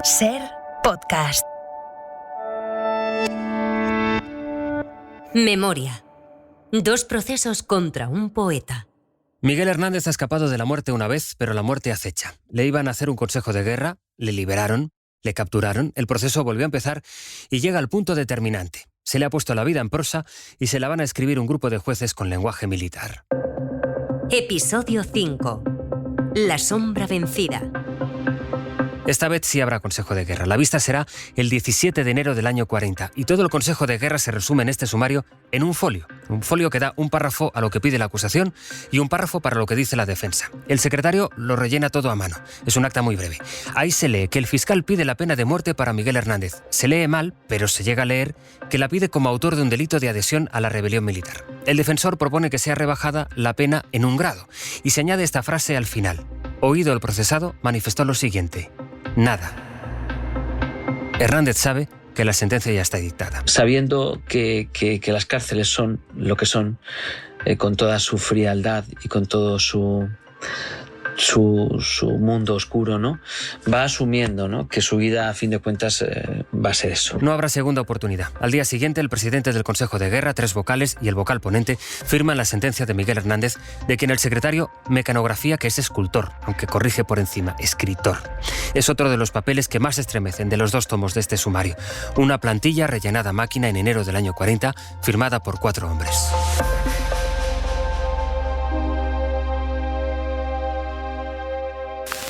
SER Podcast. Memoria. 2 procesos contra un poeta. Miguel Hernández ha escapado de la muerte una vez, pero la muerte acecha. Le iban a hacer un consejo de guerra, le liberaron, le capturaron, el proceso volvió a empezar y llega al punto determinante. Se le ha puesto la vida en prosa y se la van a escribir un grupo de jueces con lenguaje militar. Episodio 5. La sombra vencida. Esta vez sí habrá consejo de guerra. La vista será el 17 de enero del año 40 y todo el consejo de guerra se resume en este sumario en un folio. Un folio que da un párrafo a lo que pide la acusación y un párrafo para lo que dice la defensa. El secretario lo rellena todo a mano. Es un acta muy breve. Ahí se lee que el fiscal pide la pena de muerte para Miguel Hernández. Se lee mal, pero se llega a leer que la pide como autor de un delito de adhesión a la rebelión militar. El defensor propone que sea rebajada la pena en 1 grado y se añade esta frase al final. Oído el procesado, manifestó lo siguiente: nada. Hernández sabe que la sentencia ya está dictada. Sabiendo que las cárceles son lo que son, con toda su frialdad y con todo su mundo oscuro, ¿no? Va asumiendo, ¿no?, que su vida, a fin de cuentas, va a ser eso. No habrá segunda oportunidad. Al día siguiente, el presidente del Consejo de Guerra, 3 vocales y el vocal ponente firman la sentencia de Miguel Hernández, de quien el secretario mecanografía que es escultor, aunque corrige por encima, escritor. Es otro de los papeles que más estremecen de los 2 tomos de este sumario. Una plantilla rellenada a máquina en enero del año 40, firmada por 4 hombres.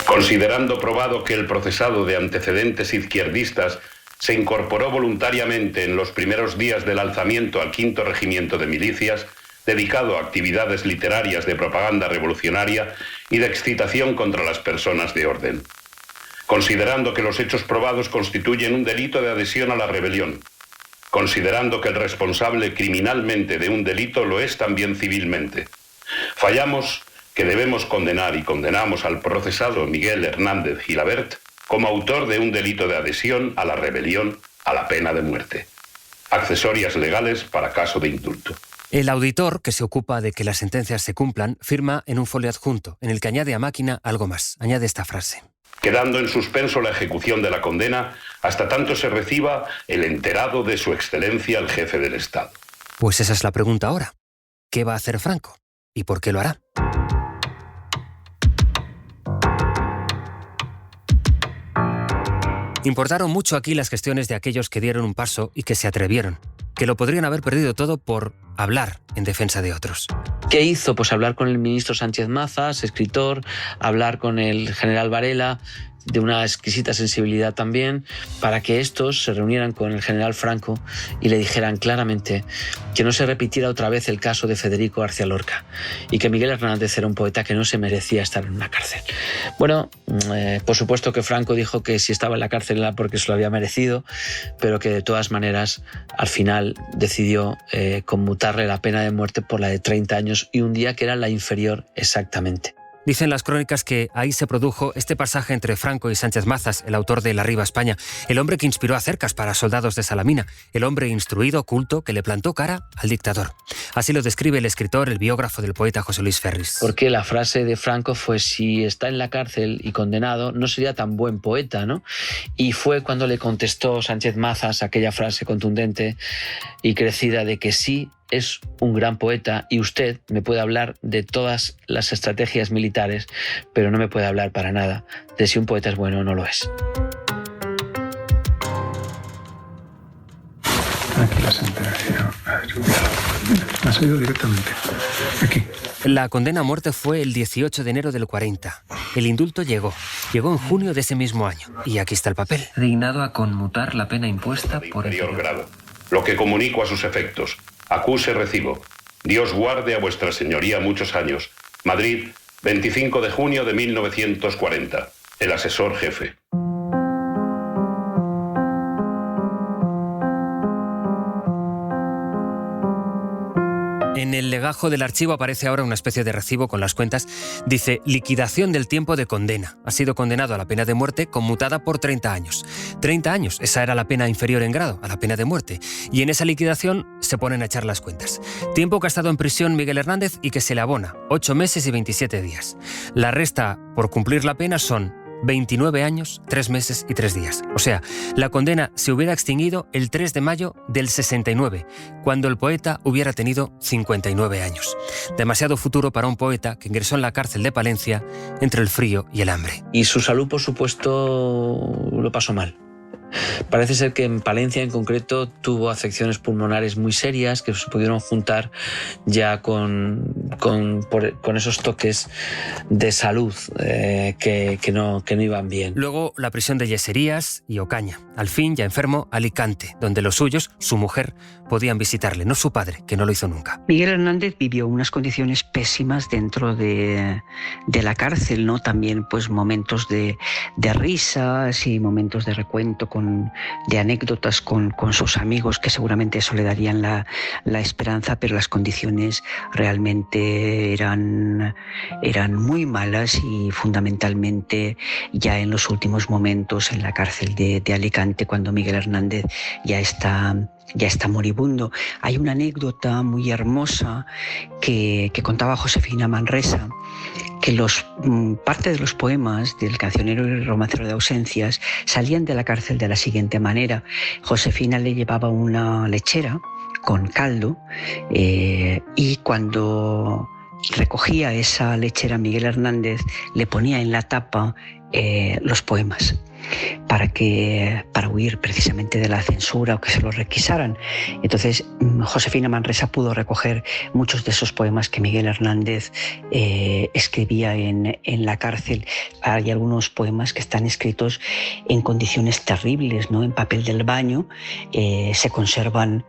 Considerando probado que el procesado de antecedentes izquierdistas se incorporó voluntariamente en los primeros días del alzamiento al 5º Regimiento de Milicias, dedicado a actividades literarias de propaganda revolucionaria y de excitación contra las personas de orden. Considerando que los hechos probados constituyen un delito de adhesión a la rebelión. Considerando que el responsable criminalmente de un delito lo es también civilmente. Fallamos que debemos condenar y condenamos al procesado Miguel Hernández Gilabert como autor de un delito de adhesión a la rebelión a la pena de muerte. Accesorias legales para caso de indulto. El auditor, que se ocupa de que las sentencias se cumplan, firma en un folio adjunto, en el que añade a máquina algo más. Añade esta frase: quedando en suspenso la ejecución de la condena hasta tanto se reciba el enterado de su excelencia el jefe del Estado. Pues esa es la pregunta ahora. ¿Qué va a hacer Franco? ¿Y por qué lo hará? Importaron mucho aquí las gestiones de aquellos que dieron un paso y que se atrevieron, que lo podrían haber perdido todo por hablar en defensa de otros. ¿Qué hizo? Pues hablar con el ministro Sánchez Mazas, escritor, hablar con el general Varela, de una exquisita sensibilidad también, para que estos se reunieran con el general Franco y le dijeran claramente que no se repitiera otra vez el caso de Federico García Lorca y que Miguel Hernández era un poeta que no se merecía estar en una cárcel. Bueno, por supuesto que Franco dijo que si estaba en la cárcel era porque se lo había merecido, pero que de todas maneras al final decidió conmutarle la pena de muerte por la de 30 años y un día, que era la inferior exactamente. Dicen las crónicas que ahí se produjo este pasaje entre Franco y Sánchez Mazas, el autor de La Riva España, el hombre que inspiró a Cercas para soldados de Salamina, el hombre instruido, culto, que le plantó cara al dictador. Así lo describe el escritor, el biógrafo del poeta José Luis Ferris. Porque la frase de Franco fue: si está en la cárcel y condenado, no sería tan buen poeta, ¿no? Y fue cuando le contestó Sánchez Mazas aquella frase contundente y crecida de que sí, es un gran poeta y usted me puede hablar de todas las estrategias militares, pero no me puede hablar para nada de si un poeta es bueno o no lo es. Aquí la sentencia. Me ha salido directamente. Aquí. La condena a muerte fue el 18 de enero del 40. El indulto llegó en junio de ese mismo año. Y aquí está el papel. Dignado a conmutar la pena impuesta por inferior grado. Lo que comunico a sus efectos. Acuse recibo. Dios guarde a vuestra señoría muchos años. Madrid, 25 de junio de 1940. El asesor jefe. En el legajo del archivo aparece ahora una especie de recibo con las cuentas. Dice: liquidación del tiempo de condena. Ha sido condenado a la pena de muerte conmutada por 30 años. 30 años, esa era la pena inferior en grado a la pena de muerte. Y en esa liquidación se ponen a echar las cuentas. Tiempo que ha estado en prisión Miguel Hernández y que se le abona, 8 meses y 27 días. La resta por cumplir la pena son 29 años, 3 meses y 3 días. O sea, la condena se hubiera extinguido el 3 de mayo del 69, cuando el poeta hubiera tenido 59 años. Demasiado futuro para un poeta que ingresó en la cárcel de Palencia entre el frío y el hambre. Y su salud, por supuesto, lo pasó mal. Parece ser que en Palencia en concreto tuvo afecciones pulmonares muy serias que se pudieron juntar ya con esos toques de salud que no iban bien. Luego la prisión de Yeserías y Ocaña. Al fin, ya enfermo, Alicante, donde los suyos, su mujer, podían visitarle, no su padre, que no lo hizo nunca. Miguel Hernández vivió unas condiciones pésimas dentro de la cárcel, ¿no? También pues momentos de risas y momentos de recuento de anécdotas con sus amigos, que seguramente eso le darían la esperanza, pero las condiciones realmente eran muy malas, y fundamentalmente ya en los últimos momentos en la cárcel de Alicante, cuando Miguel Hernández ya está moribundo. Hay una anécdota muy hermosa que contaba Josefina Manresa, que parte de los poemas del cancionero y romancero de ausencias salían de la cárcel de la siguiente manera. Josefina le llevaba una lechera con caldo y cuando recogía esa lechera, Miguel Hernández le ponía en la tapa los poemas para huir precisamente de la censura o que se los requisaran. Entonces Josefina Manresa pudo recoger muchos de esos poemas que Miguel Hernández escribía en la cárcel. Hay algunos poemas que están escritos en condiciones terribles, ¿no? En papel del baño. Se conservan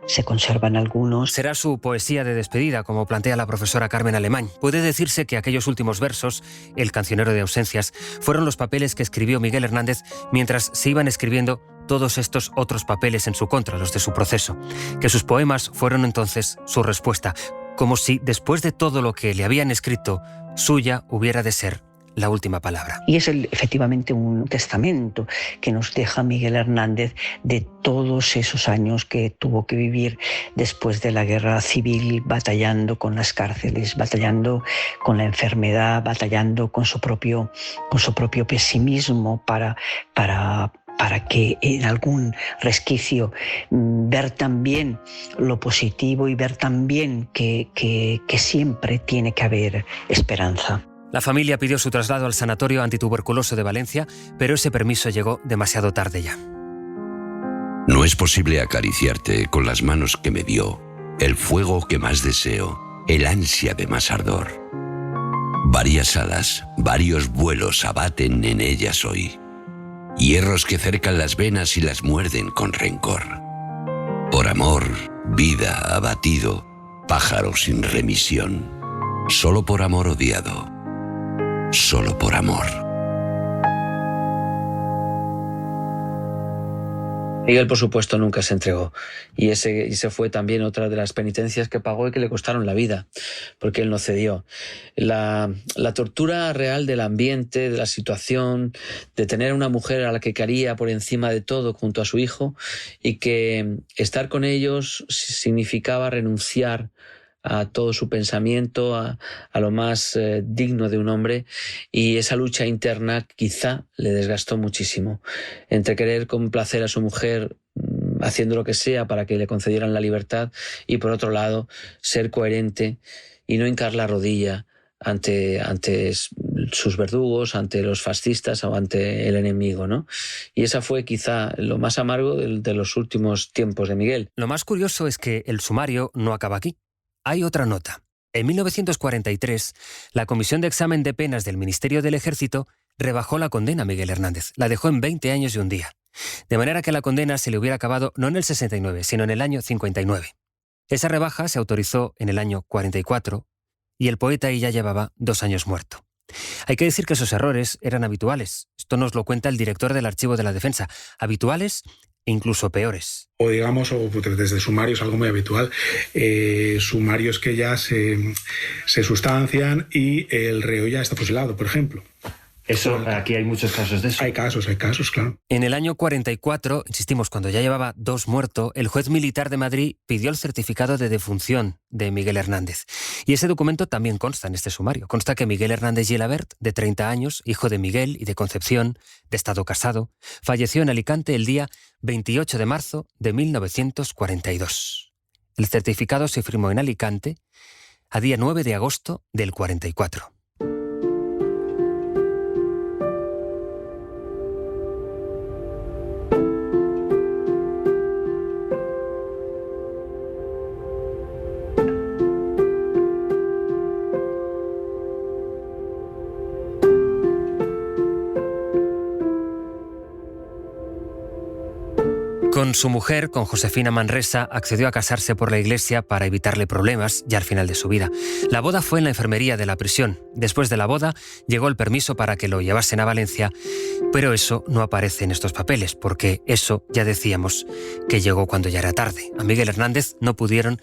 algunos. Será su poesía de despedida, como plantea la profesora Carmen Alemán. Puede decirse que aquellos últimos versos, El cancionero de ausencias, fueron los papeles que escribió Miguel Hernández mientras se iban escribiendo todos estos otros papeles en su contra, los de su proceso. Que sus poemas fueron entonces su respuesta, como si después de todo lo que le habían escrito, suya hubiera de ser la última palabra. Y es efectivamente un testamento que nos deja Miguel Hernández de todos esos años que tuvo que vivir después de la guerra civil, batallando con las cárceles, batallando con la enfermedad, batallando con su propio pesimismo para que en algún resquicio ver también lo positivo y ver también que siempre tiene que haber esperanza. La familia pidió su traslado al Sanatorio Antituberculoso de Valencia, pero ese permiso llegó demasiado tarde ya. No es posible acariciarte con las manos que me dio, el fuego que más deseo, el ansia de más ardor. Varias alas, varios vuelos abaten en ellas hoy, hierros que cercan las venas y las muerden con rencor. Por amor, vida abatido, pájaro sin remisión, solo por amor odiado. Solo por amor. Miguel, por supuesto, nunca se entregó. Y ese fue también otra de las penitencias que pagó y que le costaron la vida, porque él no cedió. La tortura real del ambiente, de la situación, de tener a una mujer a la que quería por encima de todo junto a su hijo, y que estar con ellos significaba renunciar a todo su pensamiento, a lo más digno de un hombre, y esa lucha interna quizá le desgastó muchísimo. Entre querer complacer a su mujer haciendo lo que sea para que le concedieran la libertad, y por otro lado ser coherente y no hincar la rodilla ante sus verdugos, ante los fascistas o ante el enemigo, ¿no? Y esa fue quizá lo más amargo de los últimos tiempos de Miguel. Lo más curioso es que el sumario no acaba aquí. Hay otra nota. En 1943, la Comisión de Examen de Penas del Ministerio del Ejército rebajó la condena a Miguel Hernández. La dejó en 20 años y un día. De manera que la condena se le hubiera acabado no en el 69, sino en el año 59. Esa rebaja se autorizó en el año 44 y el poeta ahí ya llevaba 2 años muerto. Hay que decir que esos errores eran habituales. Esto nos lo cuenta el director del Archivo de la Defensa. Habituales e incluso peores. O digamos, o desde sumarios, algo muy habitual, sumarios que ya se sustancian y el reo ya está fusilado, por ejemplo. Eso, aquí hay muchos casos de eso. Hay casos, claro. En el año 44, insistimos, cuando ya llevaba 2 muertos, el juez militar de Madrid pidió el certificado de defunción de Miguel Hernández. Y ese documento también consta en este sumario. Consta que Miguel Hernández Gilabert, de 30 años, hijo de Miguel y de Concepción, de estado casado, falleció en Alicante el día 28 de marzo de 1942. El certificado se firmó en Alicante a día 9 de agosto del 44. Con su mujer, con Josefina Manresa, accedió a casarse por la iglesia para evitarle problemas ya al final de su vida. La boda fue en la enfermería de la prisión. Después de la boda, llegó el permiso para que lo llevasen a Valencia, pero eso no aparece en estos papeles, porque eso ya decíamos que llegó cuando ya era tarde. A Miguel Hernández no pudieron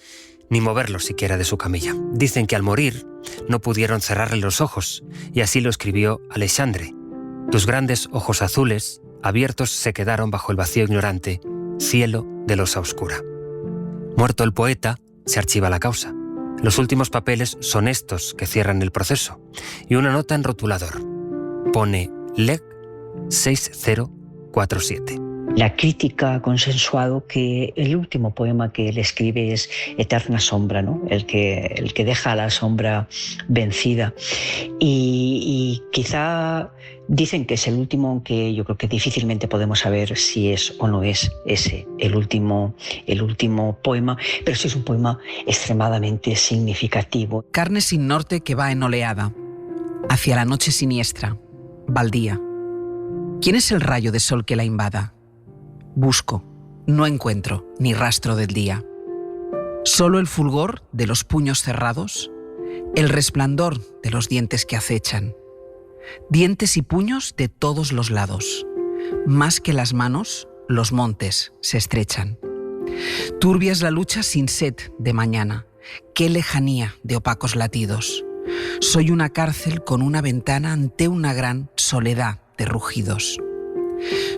ni moverlo siquiera de su camilla. Dicen que al morir no pudieron cerrarle los ojos, y así lo escribió Alexandre. Tus grandes ojos azules, abiertos, se quedaron bajo el vacío ignorante, cielo de losa oscura. Muerto el poeta, se archiva la causa. Los últimos papeles son estos que cierran el proceso, y una nota en rotulador. Pone Leg 6047. La crítica ha consensuado que el último poema que él escribe es Eterna sombra, ¿no? El que deja a la sombra vencida. Y quizá dicen que es el último, aunque yo creo que difícilmente podemos saber si es o no es ese el último poema, pero sí es un poema extremadamente significativo. Carne sin norte que va en oleada, hacia la noche siniestra, baldía. ¿Quién es el rayo de sol que la invada? Busco, no encuentro ni rastro del día. Solo el fulgor de los puños cerrados, el resplandor de los dientes que acechan. Dientes y puños de todos los lados. Más que las manos, los montes se estrechan. Turbia es la lucha sin sed de mañana. Qué lejanía de opacos latidos. Soy una cárcel con una ventana ante una gran soledad de rugidos.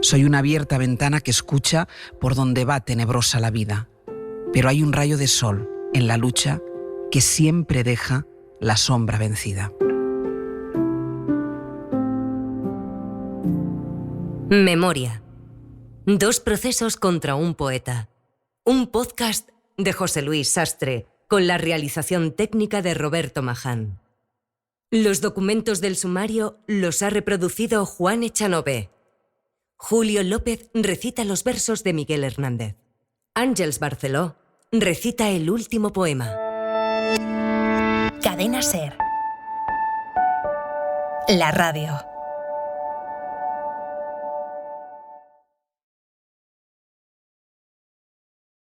Soy una abierta ventana que escucha por donde va tenebrosa la vida. Pero hay un rayo de sol en la lucha que siempre deja la sombra vencida. Memoria. 2 procesos contra un poeta. Un podcast de José Luis Sastre, con la realización técnica de Roberto Maján. Los documentos del sumario los ha reproducido Juan Echanove. Julio López recita los versos de Miguel Hernández. Àngels Barceló recita el último poema. Cadena SER. La radio.